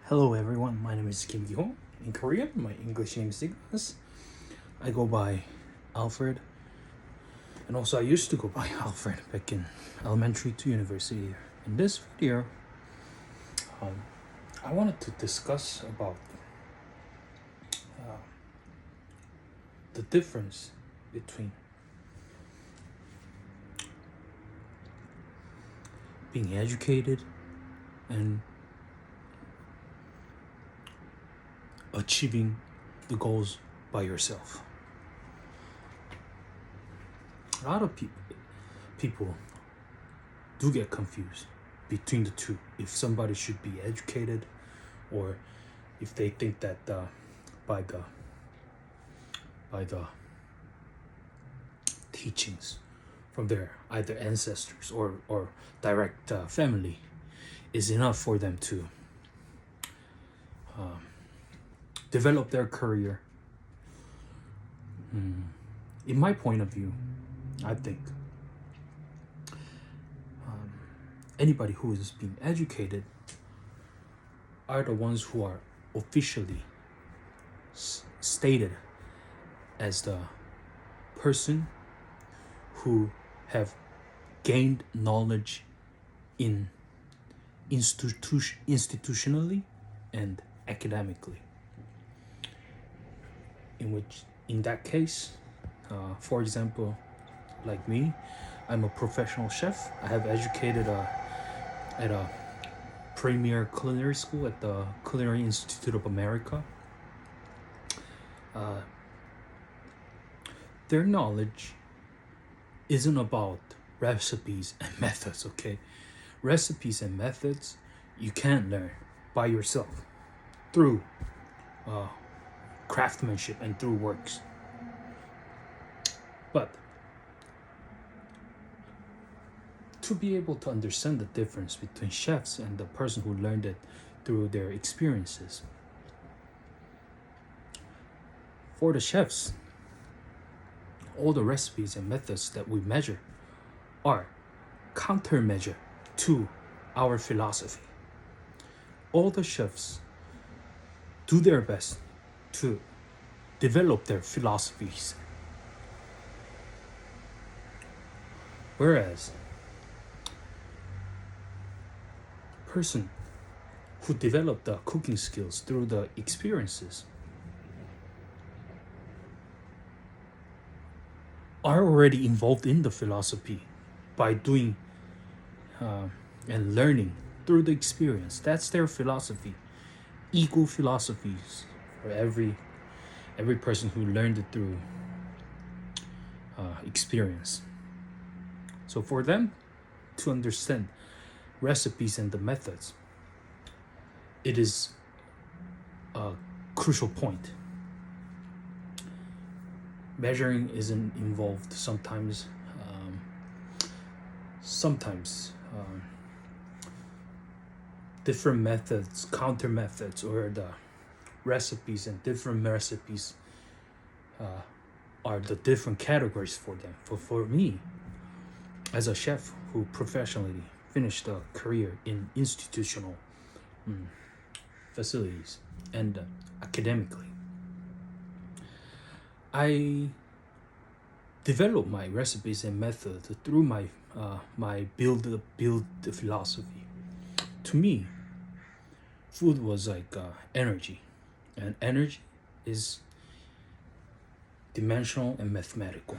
Hello everyone, my name is Kim Kihong. In Korean, my English name is Ignas. I go by Alfred, and also I used to go by Alfred back in elementary to university. In this video, I wanted to discuss about the difference between being educated and achieving the goals by yourself. A lot of people do get confused between the two. If somebody should be educated, or if they think that by the teachings from their either ancestors or direct family is enough for them to develop their career. In my point of view, I think anybody who is being educated are the ones who are officially stated as the person who have gained knowledge in institutionally and academically. In that case, for example, like me, I'm a professional chef. I have educated at a premier culinary school at the Culinary Institute of America. Their knowledge isn't about recipes and methods, okay? Recipes and methods you can learn by yourself through craftsmanship and through works. But to be able to understand the difference between chefs and the person who learned it through their experiences, for the chefs, all the recipes and methods that we measure are countermeasure to our philosophy. All the chefs do their best to develop their philosophies, whereas person who developed the cooking skills through the experiences are already involved in the philosophy by doing and learning through the experience. That's their philosophy. Equal philosophies for every person who learned it through experience. So for them to understand recipes and the methods, it is a crucial point. Measuring isn't involved sometimes. Different methods, counter methods, or the recipes and different recipes are the different categories for them. For me, as a chef who professionally finished a career in institutional facilities and academically, I developed my recipes and methods through my build philosophy. To me, food was like energy, and energy is dimensional and mathematical.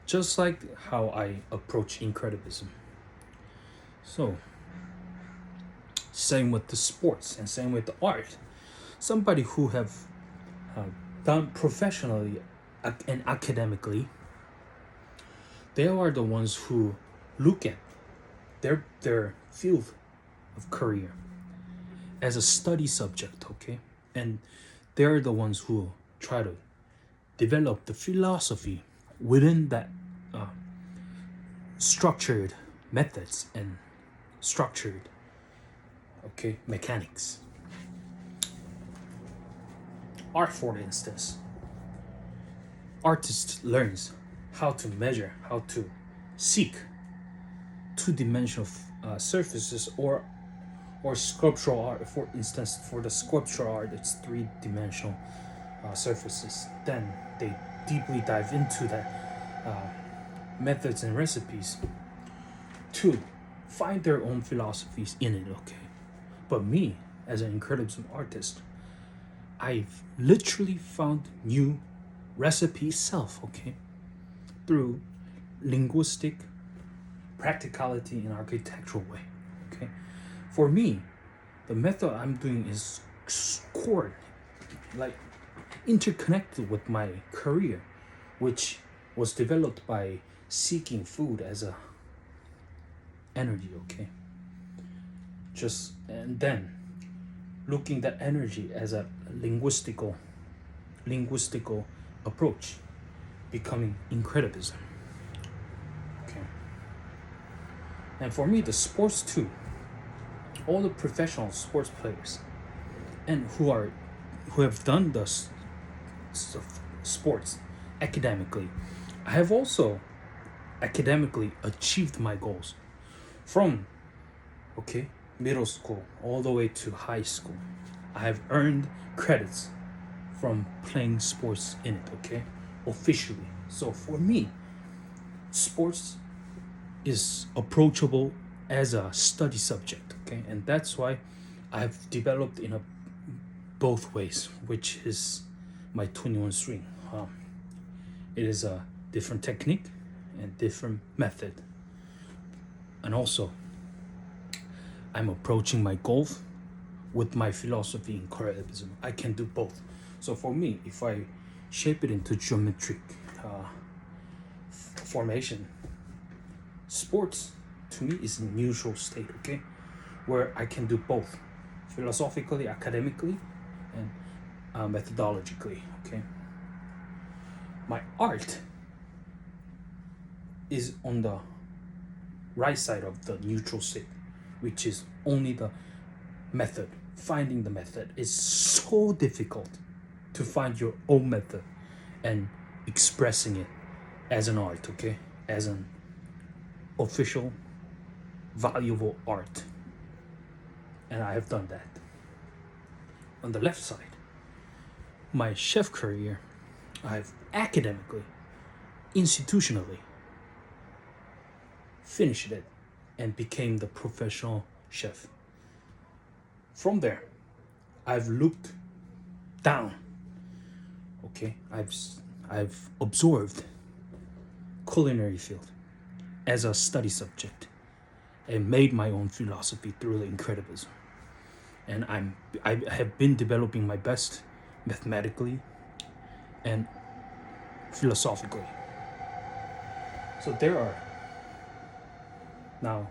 Just like how I approach Incredibism. So, same with the sports and same with the art. Somebody who have done professionally and academically, they are the ones who look at their field of career as a study subject, okay? And they're the ones who try to develop the philosophy within that structured methods and structured, okay, mechanics. Art, for instance, artist learns how to measure, how to seek two-dimensional surfaces or or sculptural art. For instance, for the sculptural art, it's three-dimensional surfaces. Then they deeply dive into that methods and recipes to find their own philosophies in it, okay? But me, as an Incredibism artist, I've literally found new recipe self, okay? Through linguistic practicality and architectural way, okay? For me, the method I'm doing is core, like interconnected with my career, which was developed by seeking food as a energy, okay? Just and then looking that energy as a linguistical approach, becoming Incredibism. Okay. And for me, the sports too, all the professional sports players and who have done the sports academically, I have also academically achieved my goals from middle school all the way to high school. I have earned credits from playing sports in it, okay, officially. So for me, sports is approachable as a study subject, okay, and that's why I've developed in a both ways, which is my 21 swing. It is a different technique and different method, and also I'm approaching my goal with my philosophy in Incredibism. I can do both. So for me, if I shape it into geometric formation, sports to me is a neutral state, okay, where I can do both, philosophically, academically, and methodologically, okay. My art is on the right side of the neutral state, which is only the method. Finding the method is so difficult to find your own method and expressing it as an art, okay, as an official valuable art, and I have done that. On the left side, my chef career, I've academically, institutionally finished it and became the professional chef. From there, I've looked down, okay, I've absorbed culinary field as a study subject and made my own philosophy through the Incredibism. And I have been developing my best mathematically and philosophically. So there are now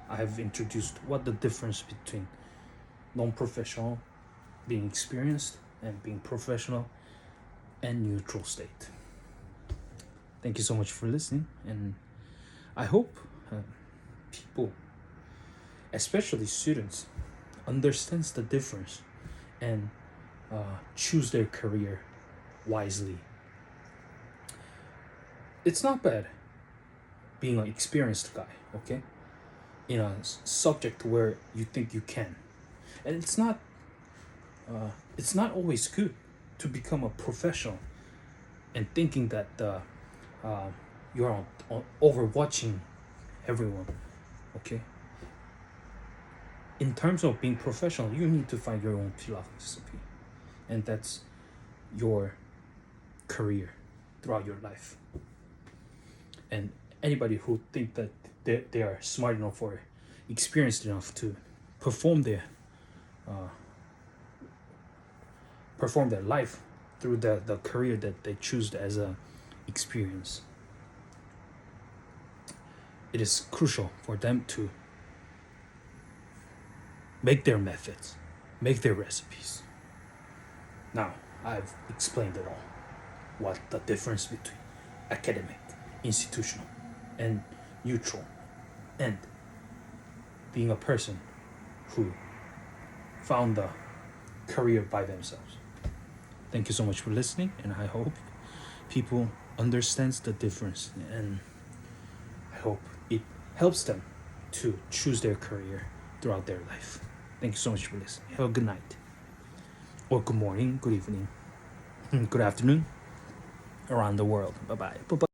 I have introduced what the difference between non-professional, being experienced, and being professional and neutral state. Thank you so much for listening, and I hope people, especially students, understands the difference and choose their career wisely. It's not bad being an experienced guy, okay, in a subject where you think you can, and it's not always good to become a professional and thinking that you're overwatching everyone, okay. In terms of being professional, you need to find your own philosophy, and that's your career throughout your life. And anybody who think that they are smart enough or experienced enough to perform their life through the career that they choose as a experience, it is crucial for them to make their methods, make their recipes. Now, I've explained it all. What the difference between academic, institutional, and neutral, and being a person who found the career by themselves. Thank you so much for listening, and I hope people understands the difference, and I hope it helps them to choose their career throughout their life. Thank you so much for listening. Have a good night, or good morning, good evening, good afternoon, around the world. Bye bye.